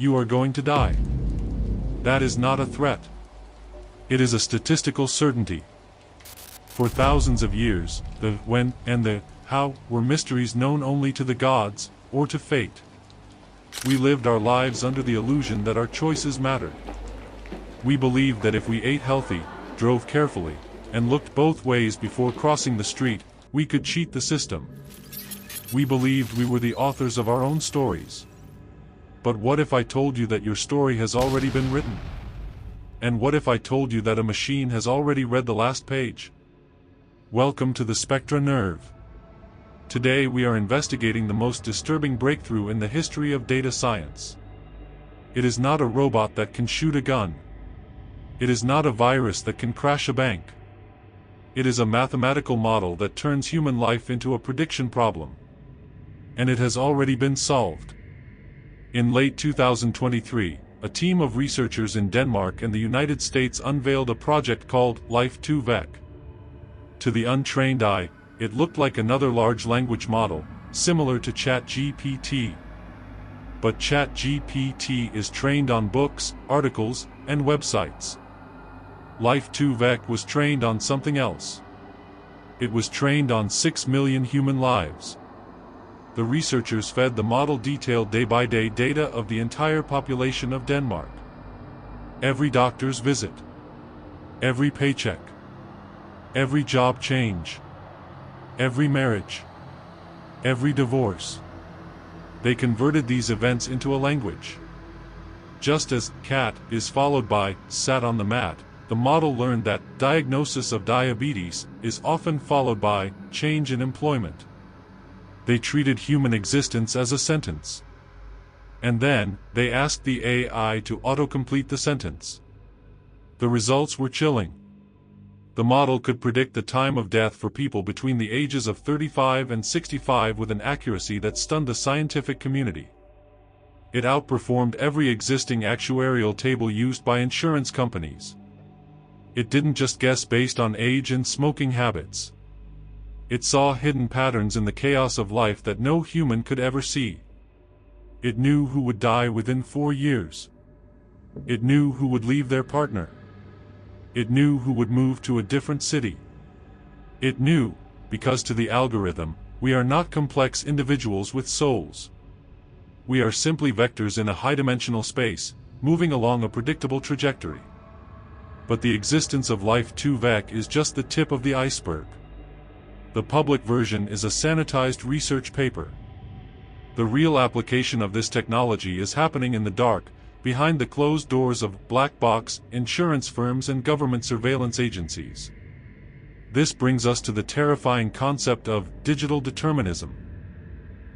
you are going to die. That is not a threat. It is a statistical certainty. For thousands of years, the when and the how were mysteries known only to the gods, or to fate. We lived our lives under the illusion that our choices mattered. We believed that if we ate healthy, drove carefully, and looked both ways before crossing the street, we could cheat the system. We believed we were the authors of our own stories. But what if I told you that your story has already been written? And what if I told you that a machine has already read the last page? Welcome to the SpectraNerve. Today we are investigating the most disturbing breakthrough in the history of data science. It is not a robot that can shoot a gun. It is not a virus that can crash a bank. It is a mathematical model that turns human life into a prediction problem. And it has already been solved. In late 2023, a team of researchers in Denmark and the United States unveiled a project called Life2vec. To the untrained eye, it looked like another large language model, similar to ChatGPT. But ChatGPT is trained on books, articles, and websites. Life2vec was trained on something else. It was trained on 6 million human lives. The researchers fed the model detailed day-by-day data of the entire population of Denmark. Every doctor's visit. Every paycheck. Every job change. Every marriage. Every divorce. They converted these events into a language. Just as cat is followed by sat on the mat, the model learned that diagnosis of diabetes is often followed by change in employment. They treated human existence as a sentence. And then, they asked the AI to autocomplete the sentence. The results were chilling. The model could predict the time of death for people between the ages of 35 and 65 with an accuracy that stunned the scientific community. It outperformed every existing actuarial table used by insurance companies. It didn't just guess based on age and smoking habits. It saw hidden patterns in the chaos of life that no human could ever see. It knew who would die within 4 years. It knew who would leave their partner. It knew who would move to a different city. It knew, because to the algorithm, we are not complex individuals with souls. We are simply vectors in a high-dimensional space, moving along a predictable trajectory. But the existence of Life2vec is just the tip of the iceberg. The public version is a sanitized research paper. The real application of this technology is happening in the dark, behind the closed doors of black box insurance firms and government surveillance agencies. This brings us to the terrifying concept of digital determinism.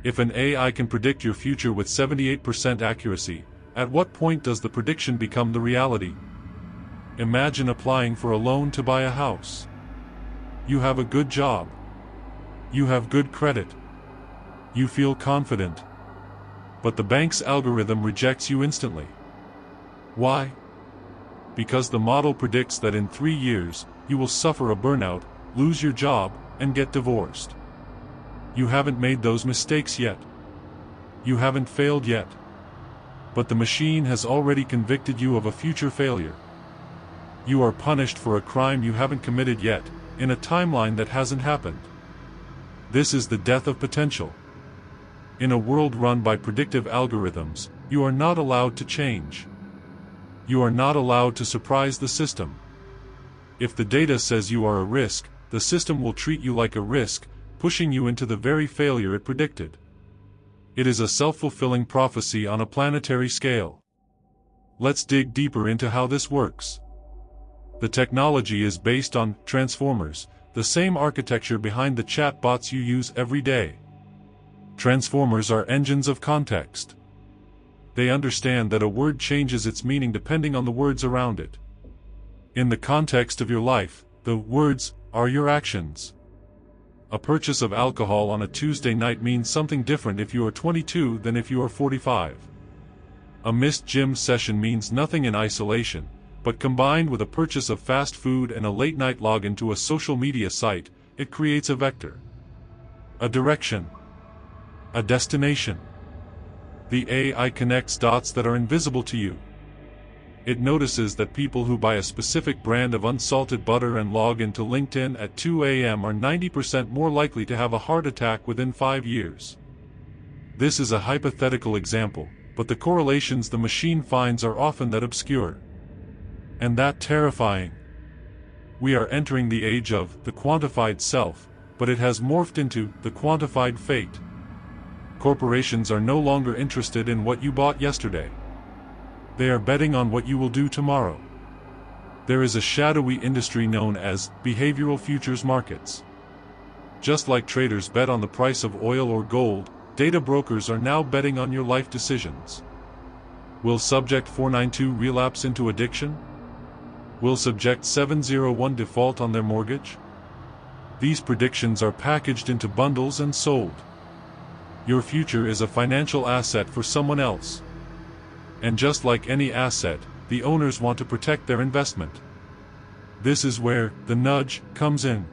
If an AI can predict your future with 78% accuracy, at what point does the prediction become the reality? Imagine applying for a loan to buy a house. You have a good job. You have good credit. You feel confident. But the bank's algorithm rejects you instantly. Why? Because the model predicts that in 3 years, you will suffer a burnout, lose your job, and get divorced. You haven't made those mistakes yet. You haven't failed yet. But the machine has already convicted you of a future failure. You are punished for a crime you haven't committed yet, in a timeline that hasn't happened. This is the death of potential. In a world run by predictive algorithms, you are not allowed to change. You are not allowed to surprise the system. If the data says you are a risk, the system will treat you like a risk, pushing you into the very failure it predicted. It is a self-fulfilling prophecy on a planetary scale. Let's dig deeper into how this works. The technology is based on transformers, the same architecture behind the chatbots you use every day. Transformers are engines of context. They understand that a word changes its meaning depending on the words around it. In the context of your life, the words are your actions. A purchase of alcohol on a Tuesday night means something different if you are 22 than if you are 45. A missed gym session means nothing in isolation, but combined with a purchase of fast food and a late-night login to a social media site, it creates a vector. A direction. A destination. The AI connects dots that are invisible to you. It notices that people who buy a specific brand of unsalted butter and log into LinkedIn at 2 a.m. are 90% more likely to have a heart attack within 5 years. This is a hypothetical example, but the correlations the machine finds are often that obscure. And that terrifying. We are entering the age of the quantified self, but it has morphed into the quantified fate. Corporations are no longer interested in what you bought yesterday. They are betting on what you will do tomorrow. There is a shadowy industry known as behavioral futures markets. Just like traders bet on the price of oil or gold, data brokers are now betting on your life decisions. Will Subject 492 relapse into addiction? Will Subject 701 default on their mortgage? These predictions are packaged into bundles and sold. Your future is a financial asset for someone else. And just like any asset, the owners want to protect their investment. This is where the nudge comes in.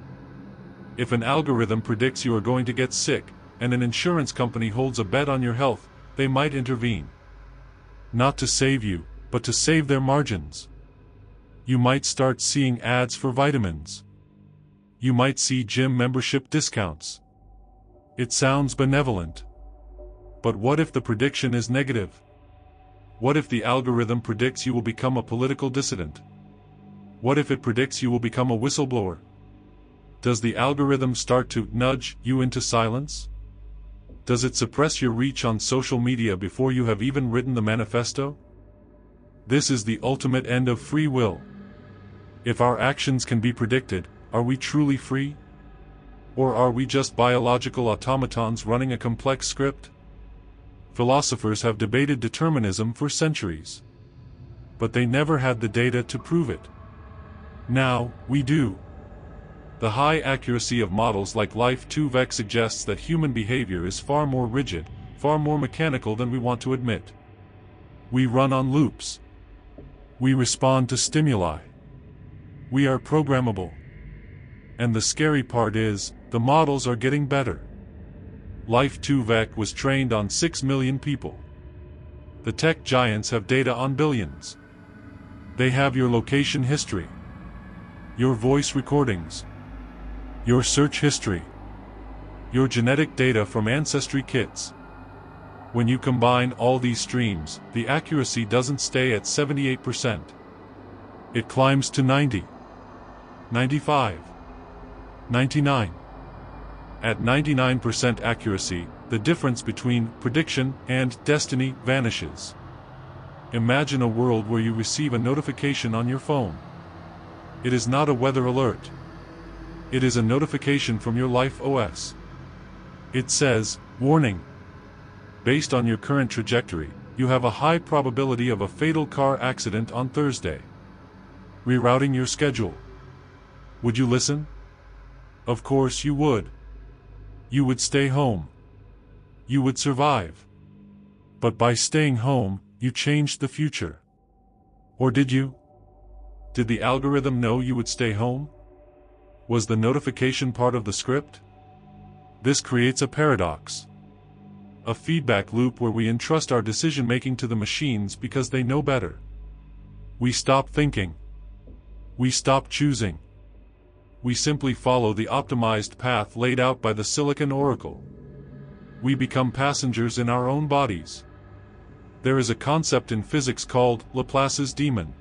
If an algorithm predicts you are going to get sick, and an insurance company holds a bet on your health, they might intervene. Not to save you, but to save their margins. You might start seeing ads for vitamins. You might see gym membership discounts. It sounds benevolent. But what if the prediction is negative? What if the algorithm predicts you will become a political dissident? What if it predicts you will become a whistleblower? Does the algorithm start to nudge you into silence? Does it suppress your reach on social media before you have even written the manifesto? This is the ultimate end of free will. If our actions can be predicted, are we truly free? Or are we just biological automatons running a complex script? Philosophers have debated determinism for centuries. But they never had the data to prove it. Now, we do. The high accuracy of models like Life2vec suggests that human behavior is far more rigid, far more mechanical than we want to admit. We run on loops. We respond to stimuli. We are programmable. And the scary part is, the models are getting better. Life2vec was trained on 6 million people. The tech giants have data on billions. They have your location history, your voice recordings, your search history, your genetic data from ancestry kits. When you combine all these streams, the accuracy doesn't stay at 78%. It climbs to 90, 95, 99. At 99% accuracy, the difference between prediction and destiny vanishes. Imagine a world where you receive a notification on your phone. It is not a weather alert. It is a notification from your Life OS. It says, "Warning. Based on your current trajectory, you have a high probability of a fatal car accident on Thursday. Rerouting your schedule." Would you listen? Of course you would. You would stay home. You would survive. But by staying home, you changed the future. Or did you? Did the algorithm know you would stay home? Was the notification part of the script? This creates a paradox. A feedback loop where we entrust our decision-making to the machines because they know better. We stop thinking. We stop choosing. We simply follow the optimized path laid out by the Silicon Oracle. We become passengers in our own bodies. There is a concept in physics called Laplace's demon.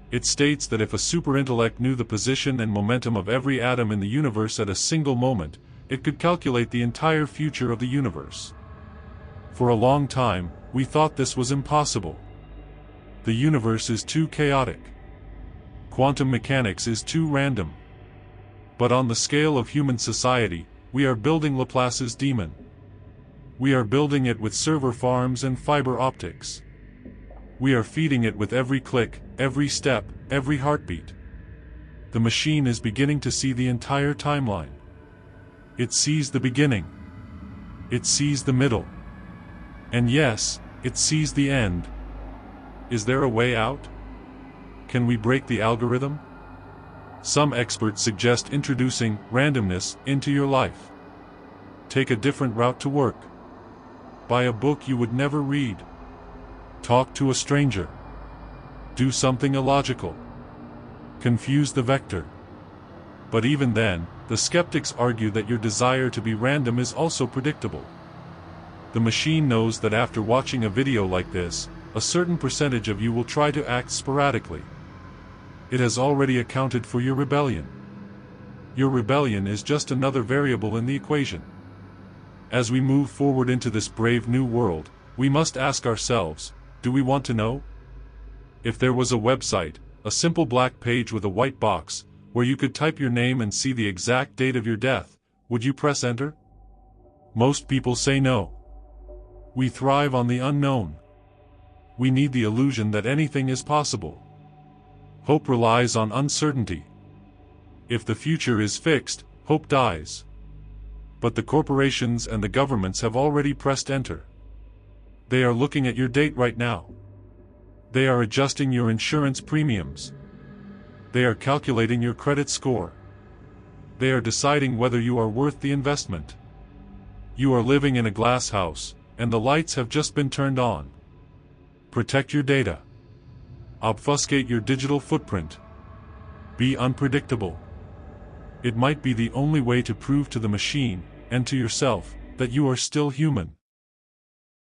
It states that if a superintellect knew the position and momentum of every atom in the universe at a single moment, it could calculate the entire future of the universe. For a long time, we thought this was impossible. The universe is too chaotic. Quantum mechanics is too random. But on the scale of human society, we are building Laplace's demon. We are building it with server farms and fiber optics. We are feeding it with every click, every step, every heartbeat. The machine is beginning to see the entire timeline. It sees the beginning. It sees the middle. And yes, it sees the end. Is there a way out? Can we break the algorithm? Some experts suggest introducing randomness into your life. Take a different route to work. Buy a book you would never read. Talk to a stranger. Do something illogical. Confuse the vector. But even then, the skeptics argue that your desire to be random is also predictable. The machine knows that after watching a video like this, a certain percentage of you will try to act sporadically. It has already accounted for your rebellion. Your rebellion is just another variable in the equation. As we move forward into this brave new world, we must ask ourselves, do we want to know? If there was a website, a simple black page with a white box, where you could type your name and see the exact date of your death, would you press enter? Most people say no. We thrive on the unknown. We need the illusion that anything is possible. Hope relies on uncertainty. If the future is fixed, hope dies. But the corporations and the governments have already pressed enter. They are looking at your date right now. They are adjusting your insurance premiums. They are calculating your credit score. They are deciding whether you are worth the investment. You are living in a glass house, and the lights have just been turned on. Protect your data. Obfuscate your digital footprint. Be unpredictable. It might be the only way to prove to the machine, and to yourself, that you are still human.